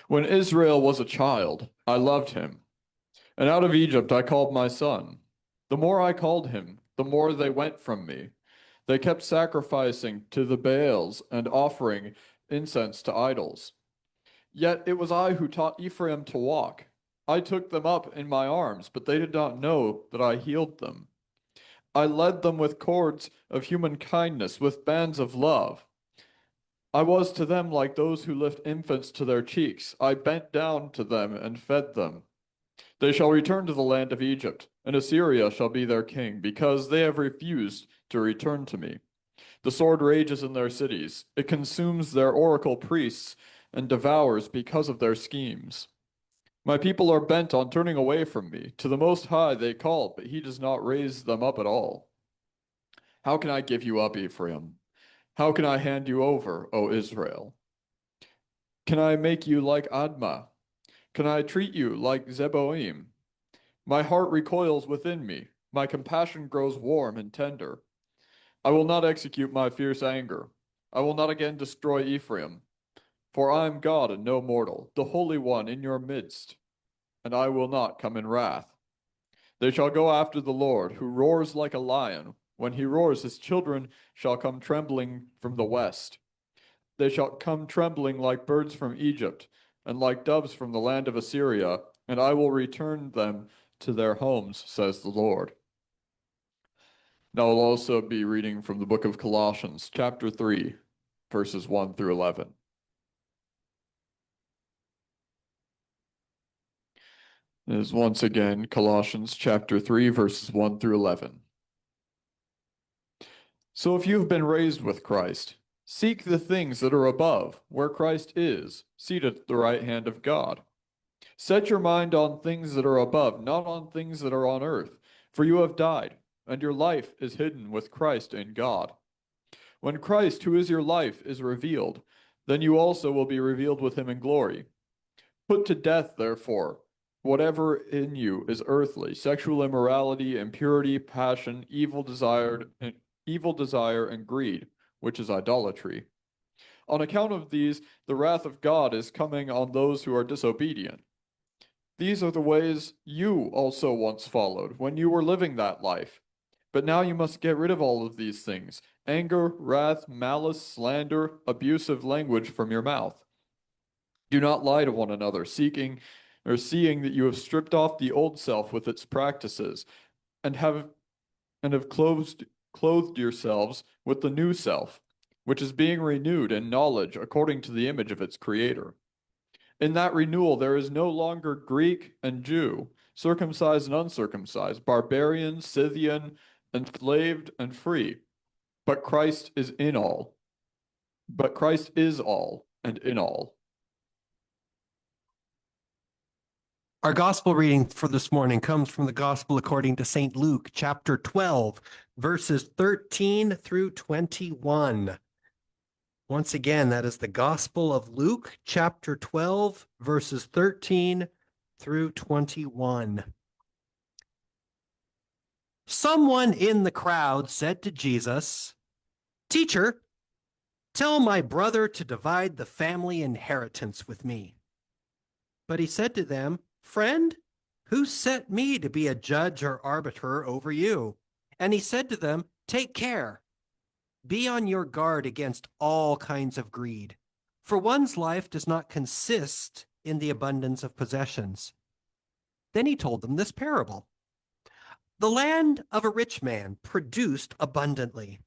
When Israel was a child, I loved him, and out of Egypt I called my son. The more I called him, the more they went from me. They kept sacrificing to the Baals and offering incense to idols. Yet it was I who taught Ephraim to walk. I took them up in my arms, but they did not know that I healed them. I led them with cords of human kindness, with bands of love. I was to them like those who lift infants to their cheeks. I bent down to them and fed them. They shall return to the land of Egypt, and Assyria shall be their king, because they have refused to return to me. The sword rages in their cities. It consumes their oracle priests and devours because of their schemes. My people are bent on turning away from me. To the Most High they call, but he does not raise them up at all. How can I give you up, Ephraim? How can I hand you over, O Israel? Can I make you like Admah? Can I treat you like Zeboim? My heart recoils within me. My compassion grows warm and tender. I will not execute my fierce anger. I will not again destroy Ephraim. For I am God and no mortal, the Holy One in your midst, and I will not come in wrath. They shall go after the Lord, who roars like a lion. When he roars, his children shall come trembling from the west. They shall come trembling like birds from Egypt, and like doves from the land of Assyria, and I will return them to their homes, says the Lord. Now I'll also be reading from the book of Colossians, chapter 3, verses 1 through 11. It is once again Colossians chapter 3, verses 1 through 11. So if you have been raised with Christ, seek the things that are above, where Christ is, seated at the right hand of God. Set your mind on things that are above, not on things that are on earth, for you have died, and your life is hidden with Christ in God. When Christ, who is your life, is revealed, then you also will be revealed with him in glory. Put to death, therefore, whatever in you is earthly, sexual immorality, impurity, passion, evil desire, and greed, which is idolatry. On account of these, the wrath of God is coming on those who are disobedient. These are the ways you also once followed when you were living that life. But now you must get rid of all of these things: anger, wrath, malice, slander, abusive language from your mouth. Do not lie to one another, seeking or seeing that you have stripped off the old self with its practices, and have clothed yourselves with the new self, which is being renewed in knowledge according to the image of its creator. In that renewal there is no longer Greek and Jew, circumcised and uncircumcised, barbarian, Scythian, enslaved and free, but Christ is in all. But Christ is all and in all. Our gospel reading for this morning comes from the gospel according to St. Luke, chapter 12, verses 13 through 21. Once again, that is the gospel of Luke, chapter 12, verses 13 through 21. Someone in the crowd said to Jesus, "Teacher, tell my brother to divide the family inheritance with me." But he said to them, "Friend, who set me to be a judge or arbiter over you?" And he said to them, "Take care. Be on your guard against all kinds of greed, for one's life does not consist in the abundance of possessions." Then he told them this parable. The land of a rich man produced abundantly,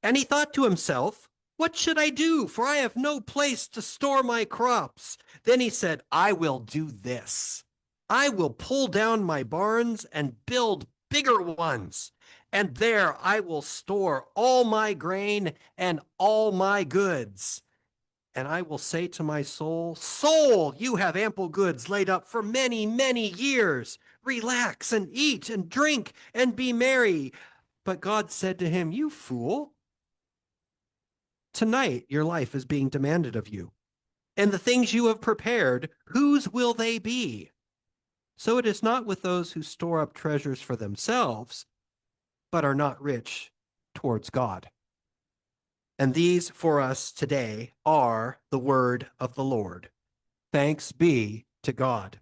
and he thought to himself, "What should I do? For I have no place to store my crops." Then he said, "I will do this. I will pull down my barns and build bigger ones, and there I will store all my grain and all my goods. And I will say to my soul, 'Soul, you have ample goods laid up for many, many years. Relax and eat and drink and be merry.' But God said to him, 'You fool, tonight your life is being demanded of you, and the things you have prepared, whose will they be?' So it is not with those who store up treasures for themselves, but are not rich towards God." And these for us today are the word of the Lord. Thanks be to God.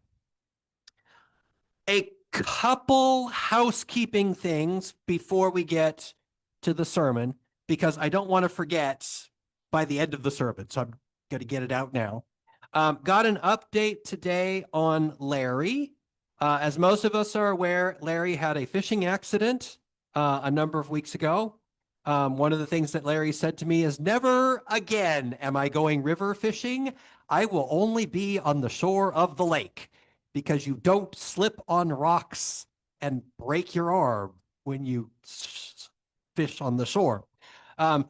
A couple housekeeping things before we get to the sermon, because I don't want to forget by the end of the sermon. So I'm going to get it out now. Got an update today on Larry. As most of us are aware, Larry had a fishing accident a number of weeks ago. One of the things that Larry said to me is, "Never again am I going river fishing. I will only be on the shore of the lake, because you don't slip on rocks and break your arm when you fish on the shore."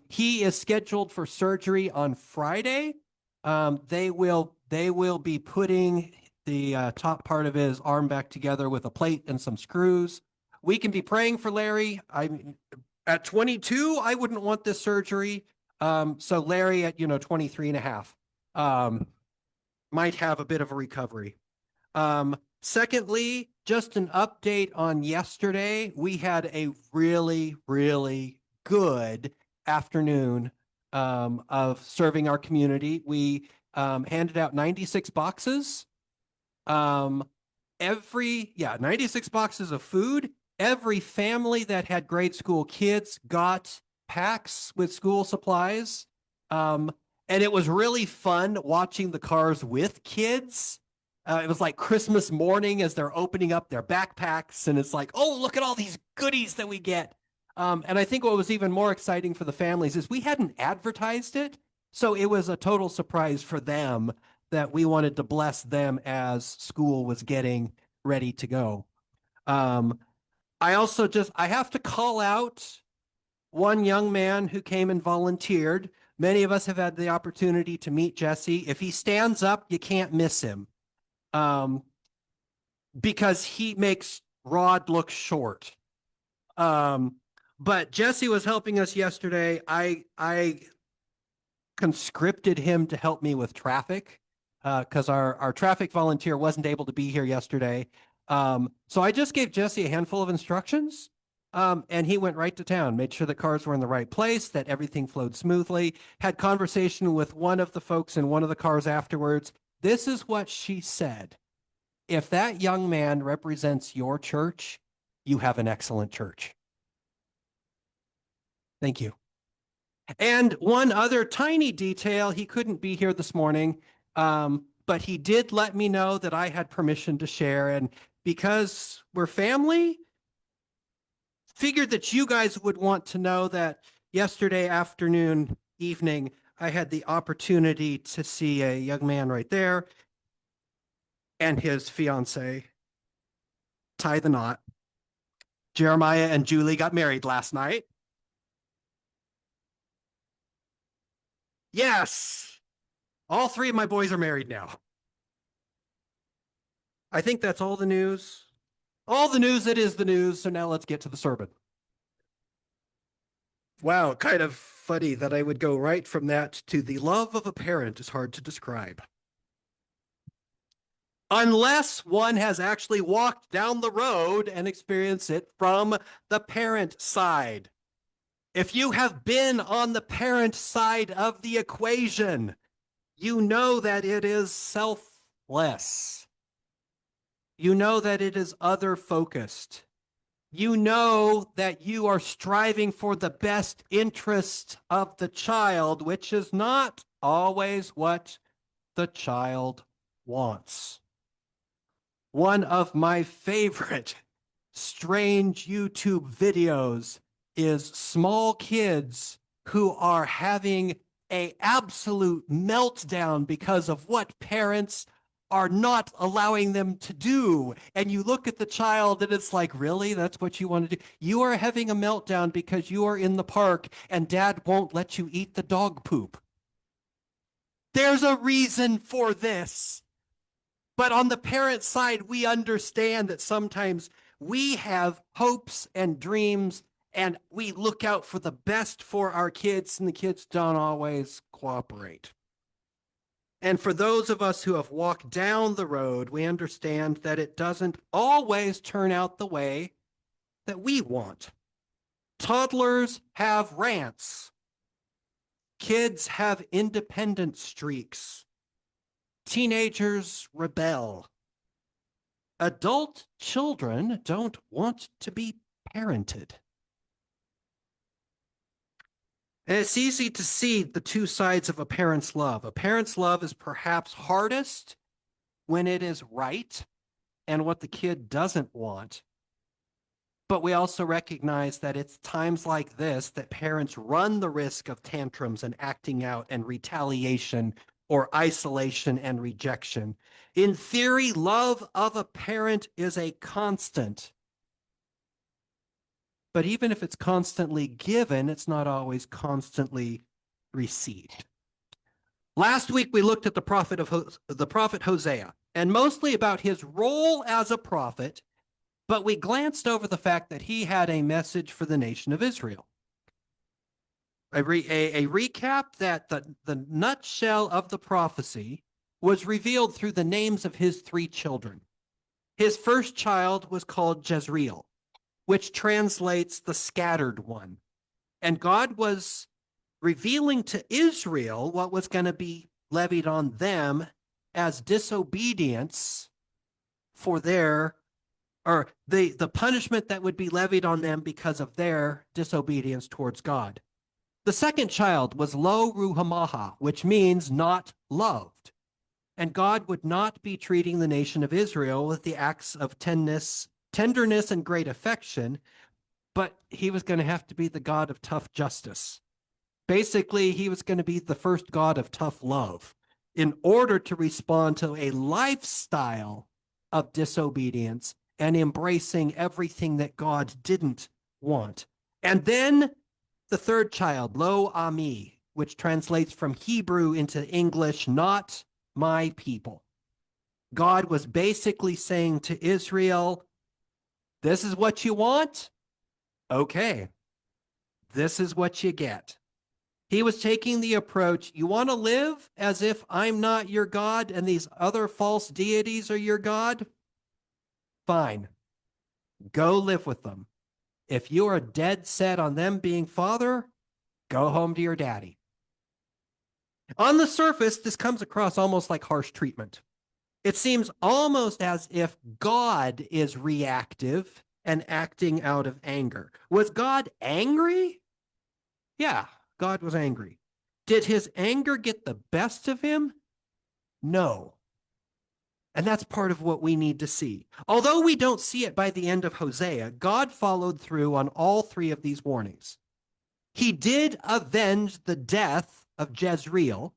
He is scheduled for surgery on Friday. They will be putting the top part of his arm back together with a plate and some screws. We can be praying for Larry. I mean, at 22, I wouldn't want this surgery. So Larry at 23 and a half might have a bit of a recovery. Secondly, just an update on yesterday. We had a really, really good afternoon of serving our community. We handed out 96 boxes. 96 boxes of food. Every family that had grade school kids got packs with school supplies. And it was really fun watching the cars with kids. It was like Christmas morning as they're opening up their backpacks, and it's like, oh, look at all these goodies that we get. And I think what was even more exciting for the families is we hadn't advertised it, so it was a total surprise for them that we wanted to bless them as school was getting ready to go. I have to call out one young man who came and volunteered. Many of us have had the opportunity to meet Jesse. If he stands up, you can't miss him. Because he makes Rod look short. But Jesse was helping us yesterday. I conscripted him to help me with traffic because our traffic volunteer wasn't able to be here yesterday. So I just gave Jesse a handful of instructions, and he went right to town, made sure the cars were in the right place, that everything flowed smoothly, had conversation with one of the folks in one of the cars afterwards. This is what she said: if that young man represents your church, you have an excellent church. Thank you. And one other tiny detail, he couldn't be here this morning, but he did let me know that I had permission to share. And because we're family, figured that you guys would want to know that yesterday evening, I had the opportunity to see a young man right there and his fiance tie the knot. Jeremiah and Julie got married last night. Yes, all three of my boys are married now. I think that's all the news. All the news that is the news. So now let's get to the sermon. Wow, kind of funny that I would go right from that to the love of a parent is hard to describe. Unless one has actually walked down the road and experienced it from the parent side. If you have been on the parent side of the equation, you know that it is selfless. You know that it is other-focused. You know that you are striving for the best interest of the child, which is not always what the child wants. One of my favorite strange YouTube videos is small kids who are having an absolute meltdown because of what parents are not allowing them to do. And you look at the child and it's like, really? That's what you want to do? You are having a meltdown because you are in the park and dad won't let you eat the dog poop. There's a reason for this. But on the parent side, we understand that sometimes we have hopes and dreams and we look out for the best for our kids, and the kids don't always cooperate. And for those of us who have walked down the road, we understand that it doesn't always turn out the way that we want. Toddlers have rants. Kids have independent streaks. Teenagers rebel. Adult children don't want to be parented. And it's easy to see the two sides of a parent's love. A parent's love is perhaps hardest when it is right and what the kid doesn't want. But we also recognize that it's times like this that parents run the risk of tantrums and acting out and retaliation or isolation and rejection. In theory, love of a parent is a constant. But even if it's constantly given, it's not always constantly received. Last week, we looked at the prophet Hosea, and mostly about his role as a prophet, but we glanced over the fact that he had a message for the nation of Israel. A recap that the nutshell of the prophecy was revealed through the names of his three children. His first child was called Jezreel, which translates the scattered one. And God was revealing to Israel what was going to be levied on them as disobedience for the punishment that would be levied on them because of their disobedience towards God. The second child was Lo Ruhamaha, which means not loved. And God would not be treating the nation of Israel with the acts of tenderness and great affection, but he was going to have to be the God of tough justice. Basically, he was going to be the first God of tough love in order to respond to a lifestyle of disobedience and embracing everything that God didn't want. And then the third child, Lo Ami, which translates from Hebrew into English, not my people. God was basically saying to Israel, this is what you want? Okay. This is what you get. He was taking the approach, you want to live as if I'm not your God and these other false deities are your God? Fine. Go live with them. If you are dead set on them being father, go home to your daddy. On the surface, this comes across almost like harsh treatment. It seems almost as if God is reactive and acting out of anger. Was God angry? Yeah, God was angry. Did his anger get the best of him? No. And that's part of what we need to see. Although we don't see it by the end of Hosea, God followed through on all three of these warnings. He did avenge the death of Jezreel,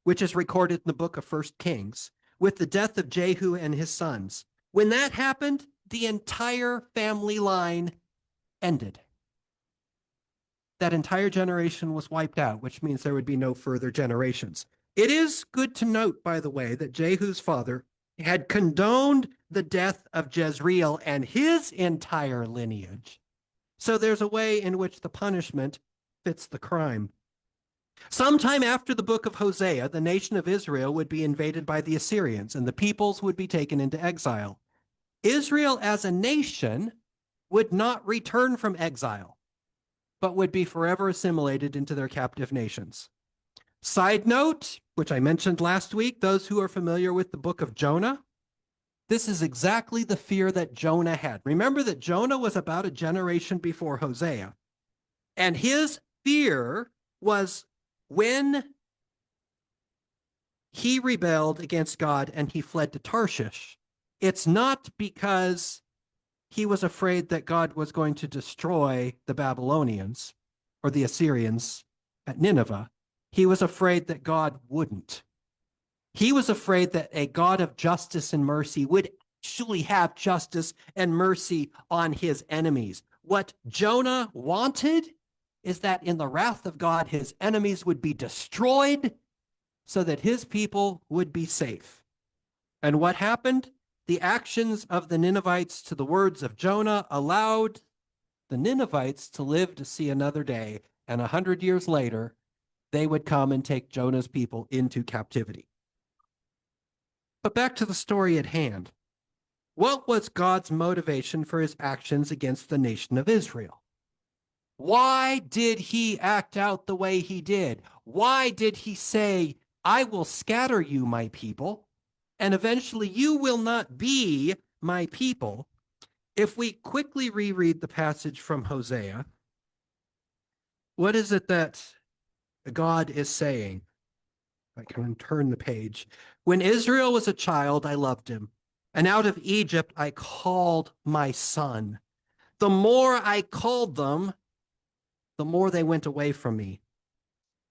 which is recorded in the book of 1 Kings, with the death of Jehu and his sons. When that happened, the entire family line ended. That entire generation was wiped out, which means there would be no further generations. It is good to note, by the way, that Jehu's father had condoned the death of Jezreel and his entire lineage. So there's a way in which the punishment fits the crime. Sometime after the book of Hosea, the nation of Israel would be invaded by the Assyrians, and the peoples would be taken into exile. Israel as a nation would not return from exile, but would be forever assimilated into their captive nations. Side note, which I mentioned last week, those who are familiar with the book of Jonah, this is exactly the fear that Jonah had. Remember that Jonah was about a generation before Hosea, and his fear was when he rebelled against God and he fled to Tarshish. It's not because he was afraid that God was going to destroy the Babylonians or the Assyrians at Nineveh. He was afraid that God wouldn't. He was afraid that a God of justice and mercy would actually have justice and mercy on his enemies. What Jonah wanted is that in the wrath of God, his enemies would be destroyed so that his people would be safe. And what happened? The actions of the Ninevites to the words of Jonah allowed the Ninevites to live to see another day, and 100 years later, they would come and take Jonah's people into captivity. But back to the story at hand. What was God's motivation for his actions against the nation of Israel? Why did he act out the way he did? Why did he say, I will scatter you, my people, and eventually you will not be my people. If we quickly reread the passage from Hosea, what is it that God is saying? I can turn the page. When Israel was a child, I loved him, and out of Egypt I called my son. The more I called them, the more they went away from me.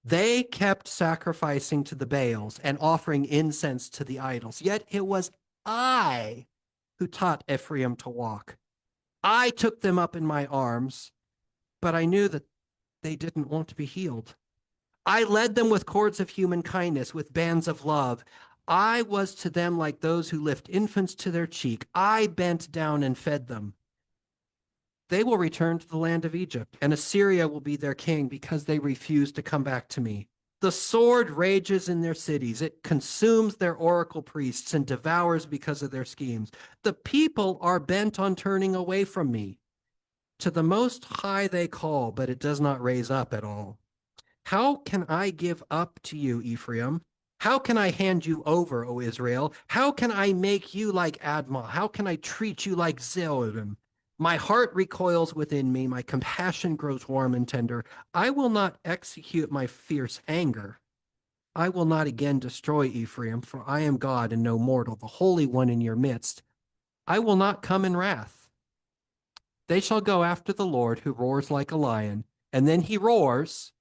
They kept sacrificing to the Baals and offering incense to the idols. Yet it was I who taught Ephraim to walk. I took them up in my arms, but I knew that they didn't want to be healed. I led them with cords of human kindness, with bands of love. I was to them like those who lift infants to their cheek. I bent down and fed them. They will return to the land of Egypt, and Assyria will be their king because they refuse to come back to me. The sword rages in their cities. It consumes their oracle priests and devours because of their schemes. The people are bent on turning away from me. To the Most High they call, but it does not raise up at all. How can I give up to you, Ephraim? How can I hand you over, O Israel? How can I make you like Admah? How can I treat you like Zeboim? My heart recoils within me. My compassion grows warm and tender. I will not execute my fierce anger. I will not again destroy Ephraim, for I am God and no mortal, the Holy One in your midst. I will not come in wrath. They shall go after the Lord, who roars like a lion, and then he roars.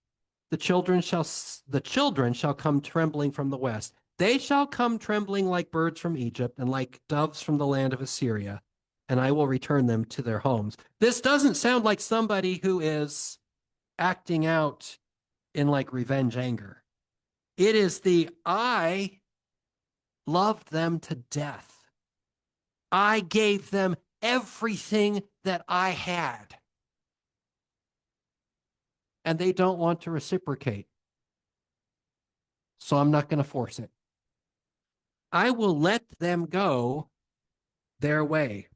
The children shall come trembling from the west. They shall come trembling like birds from Egypt and like doves from the land of Assyria, and I will return them to their homes. This doesn't sound like somebody who is acting out in like revenge anger. It is I loved them to death. I gave them everything that I had. And they don't want to reciprocate. So I'm not going to force it. I will let them go their way.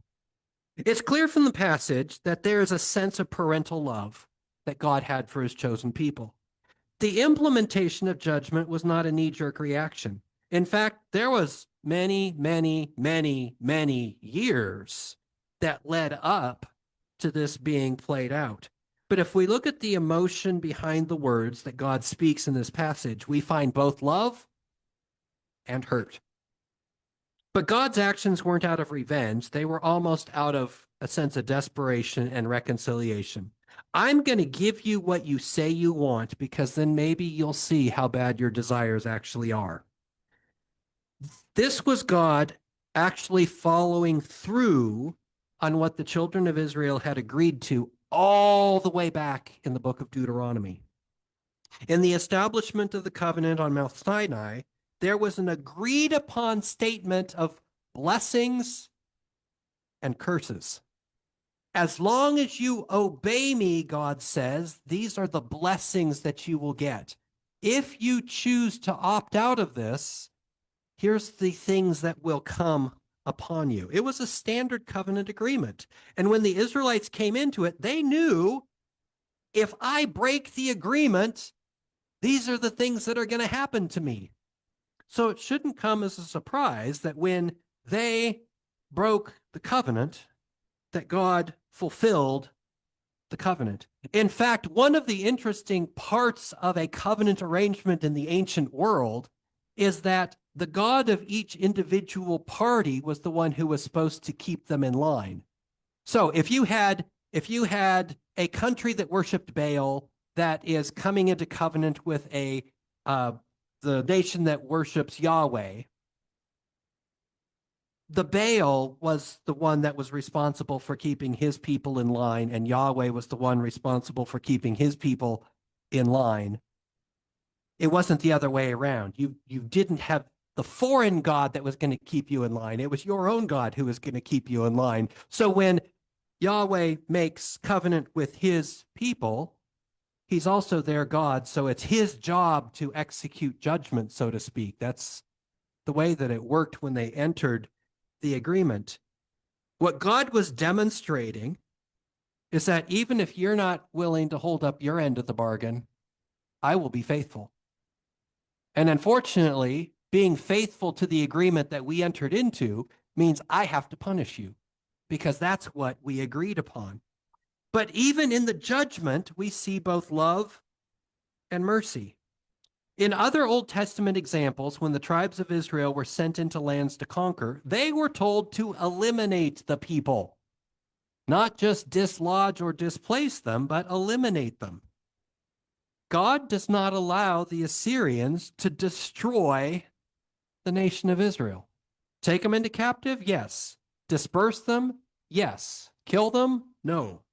It's clear from the passage that there is a sense of parental love that God had for his chosen people. The implementation of judgment was not a knee-jerk reaction. In fact, there was many years that led up to this being played out. But if we look at the emotion behind the words that God speaks in this passage, we find both love and hurt. But God's actions weren't out of revenge. They were almost out of a sense of desperation and reconciliation. I'm going to give you what you say you want, because then maybe you'll see how bad your desires actually are. This was God actually following through on what the children of Israel had agreed to all the way back in the book of Deuteronomy. In the establishment of the covenant on Mount Sinai, there was an agreed upon statement of blessings and curses. As long as you obey me, God says, these are the blessings that you will get. If you choose to opt out of this, here's the things that will come upon you. It was a standard covenant agreement. And when the Israelites came into it, they knew, if I break the agreement, these are the things that are going to happen to me. So it shouldn't come as a surprise that when they broke the covenant, that God fulfilled the covenant. In fact, one of the interesting parts of a covenant arrangement in the ancient world is that the God of each individual party was the one who was supposed to keep them in line. So if you had a country that worshiped Baal that is coming into covenant with the nation that worships Yahweh, the Baal was the one that was responsible for keeping his people in line, and Yahweh was the one responsible for keeping his people in line. It wasn't the other way around. You didn't have the foreign God that was going to keep you in line. It was your own God who was going to keep you in line. So when Yahweh makes covenant with his people, he's also their God. So it's his job to execute judgment, so to speak. That's the way that it worked when they entered the agreement. What God was demonstrating is that even if you're not willing to hold up your end of the bargain, I will be faithful. And unfortunately, being faithful to the agreement that we entered into means I have to punish you because that's what we agreed upon. But even in the judgment, we see both love and mercy. In other Old Testament examples, when the tribes of Israel were sent into lands to conquer, they were told to eliminate the people, not just dislodge or displace them, but eliminate them. God does not allow the Assyrians to destroy the nation of Israel. Take them into captive? Yes. Disperse them? Yes. Kill them? No.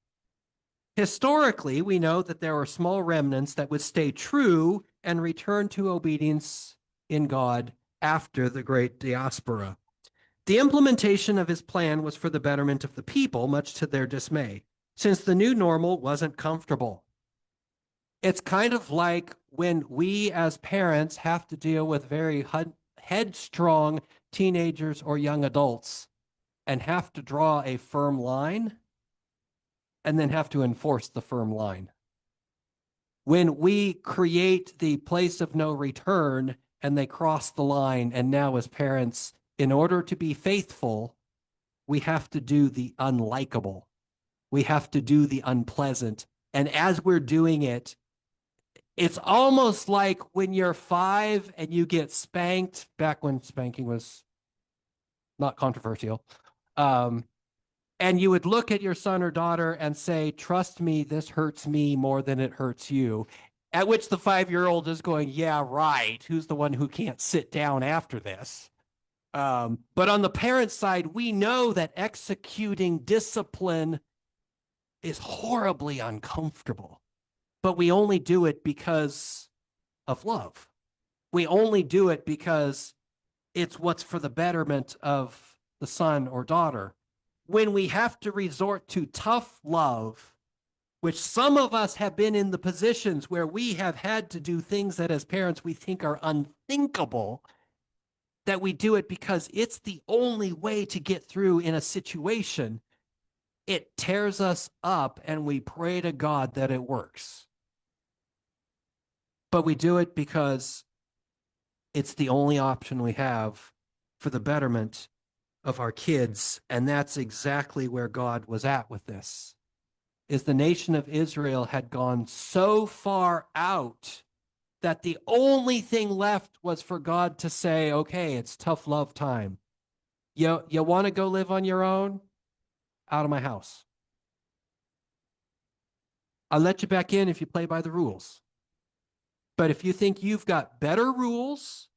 Historically, we know that there were small remnants that would stay true and return to obedience in God after the great diaspora. The implementation of his plan was for the betterment of the people, much to their dismay, since the new normal wasn't comfortable. It's kind of like when we as parents have to deal with very headstrong teenagers or young adults and have to draw a firm line and then have to enforce the firm line. When we create the place of no return and they cross the line, and now as parents, in order to be faithful, we have to do the unlikable. We have to do the unpleasant. And as we're doing it, it's almost like when you're 5 and you get spanked, back when spanking was not controversial. And you would look at your son or daughter and say, trust me, this hurts me more than it hurts you. At which the 5-year-old is going, yeah, right. Who's the one who can't sit down after this? But on the parent side, we know that executing discipline is horribly uncomfortable, but we only do it because of love. We only do it because it's what's for the betterment of the son or daughter. When we have to resort to tough love, which some of us have been in the positions where we have had to do things that as parents we think are unthinkable, that we do it because it's the only way to get through in a situation, it tears us up and we pray to God that it works. But we do it because it's the only option we have for the betterment of our kids. And that's exactly where God was at with this, is the nation of Israel had gone so far out that the only thing left was for God to say, okay, it's tough love time. You want to go live on your own? Out of my house. I'll let you back in if you play by the rules. But if you think you've got better rules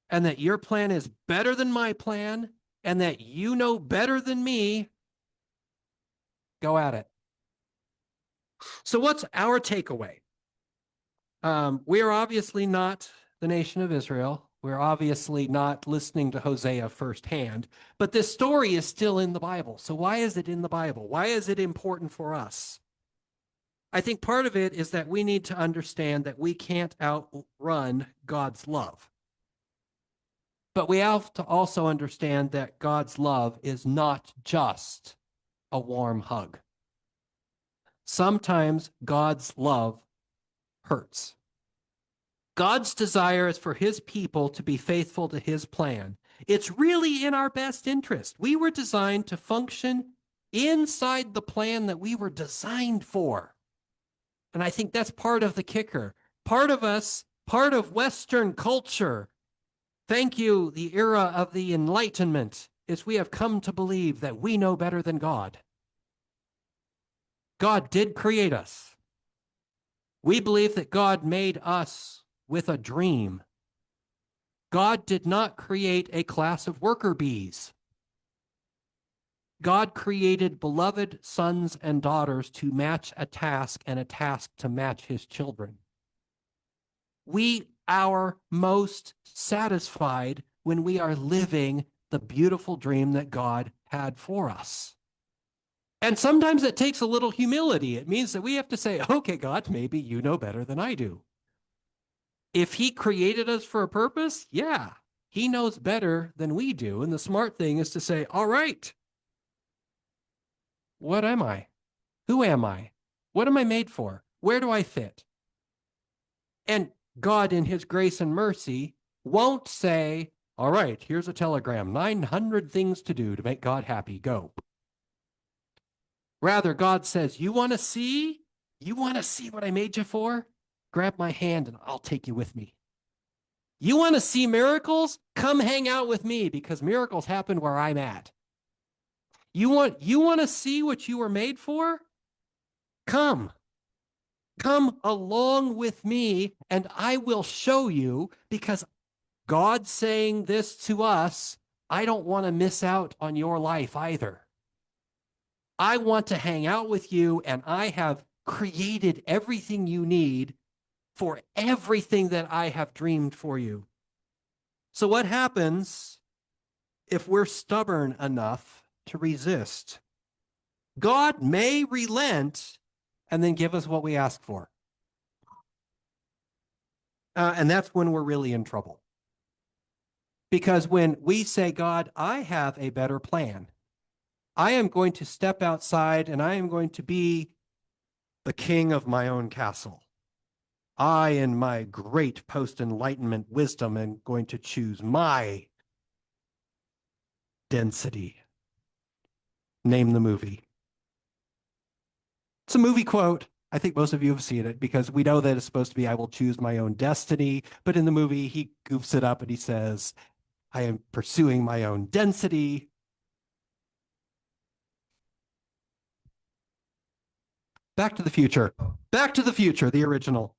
and that your plan is better than my plan and that you know better than me, go at it. So what's our takeaway? We are obviously not the nation of Israel. We're obviously not listening to Hosea firsthand, but this story is still in the Bible. So why is it in the Bible? Why is it important for us? I think part of it is that we need to understand that we can't outrun God's love. But we have to also understand that God's love is not just a warm hug. Sometimes God's love hurts. God's desire is for his people to be faithful to his plan. It's really in our best interest. We were designed to function inside the plan that we were designed for. And I think that's part of the kicker. Part of us, part of Western culture, thank you, the era of the Enlightenment, is we have come to believe that we know better than God. God did create us. We believe that God made us with a dream. God did not create a class of worker bees. God created beloved sons and daughters to match a task and a task to match his children. We are most satisfied when we are living the beautiful dream that God had for us. And sometimes it takes a little humility. It means that we have to say, okay, God, maybe you know better than I do. If he created us for a purpose, yeah, he knows better than we do. And the smart thing is to say, all right, what am I? Who am I? What am I made for? Where do I fit? And God, in his grace and mercy, won't say, all right, here's a telegram, 900 things to do to make God happy, go. Rather, God says, you want to see? You want to see what I made you for? Grab my hand and I'll take you with me. You want to see miracles? Come hang out with me because miracles happen where I'm at. You want to see what you were made for? Come. Come along with me and I will show you, because God's saying this to us. I don't want to miss out on your life either. I want to hang out with you, and I have created everything you need for everything that I have dreamed for you. So what happens if we're stubborn enough to resist? God may relent and then give us what we ask for. And that's when we're really in trouble. Because when we say, God, I have a better plan. I am going to step outside and I am going to be the king of my own castle. I, in my great post-enlightenment wisdom, am going to choose my density. Name the movie. It's a movie quote. I think most of you have seen it because we know that it's supposed to be, I will choose my own destiny. But in the movie, he goofs it up and he says, I am pursuing my own density. Back to the Future. Back to the Future, the original.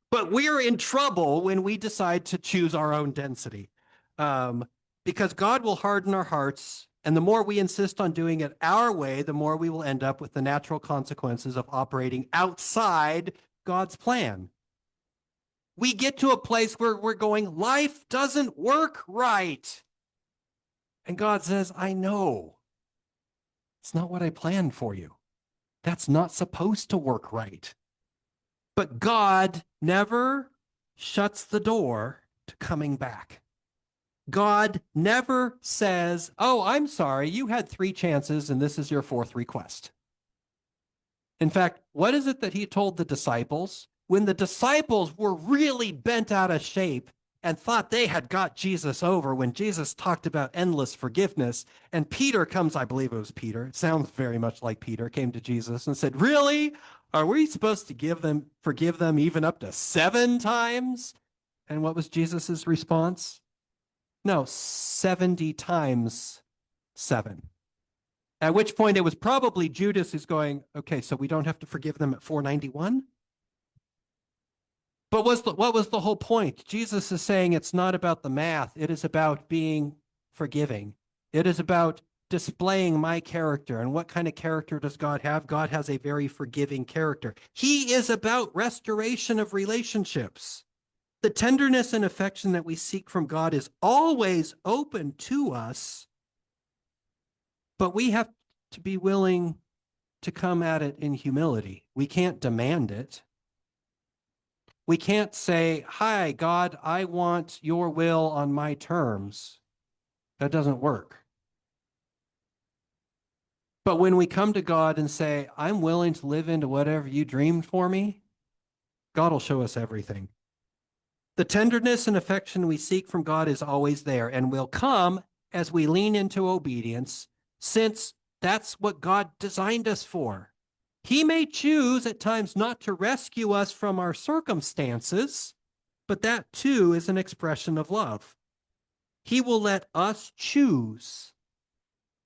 But we're in trouble when we decide to choose our own density, because God will harden our hearts. And the more we insist on doing it our way, the more we will end up with the natural consequences of operating outside God's plan. We get to a place where we're going, life doesn't work right. And God says, I know. It's not what I planned for you. That's not supposed to work right. But God never shuts the door to coming back. God never says, oh, I'm sorry, you had 3 chances and this is your 4th request. In fact, what is it that he told the disciples? When the disciples were really bent out of shape and thought they had got Jesus over, when Jesus talked about endless forgiveness, and Peter comes, I believe it was Peter, it sounds very much like Peter, came to Jesus and said, really? Are we supposed to forgive them even up to 7 times? And what was Jesus's response? No, 70 times 7. At which point it was probably Judas who's going, okay, so we don't have to forgive them at 491? But what was the whole point? Jesus is saying it's not about the math. It is about being forgiving. It is about displaying my character. And what kind of character does God have? God has a very forgiving character. He is about restoration of relationships. The tenderness and affection that we seek from God is always open to us, but we have to be willing to come at it in humility. We can't demand it. We can't say, hi, God, I want your will on my terms. That doesn't work. But when we come to God and say, I'm willing to live into whatever you dreamed for me, God will show us everything. The tenderness and affection we seek from God is always there and will come as we lean into obedience, since that's what God designed us for. He may choose at times not to rescue us from our circumstances, but that too is an expression of love. He will let us choose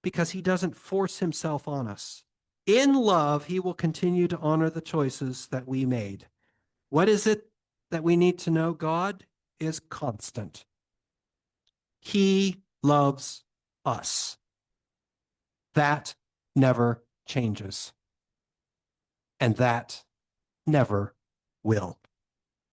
because he doesn't force himself on us. In love, he will continue to honor the choices that we made. What is it that we need to know? God is constant. He loves us. That never changes. And that never will.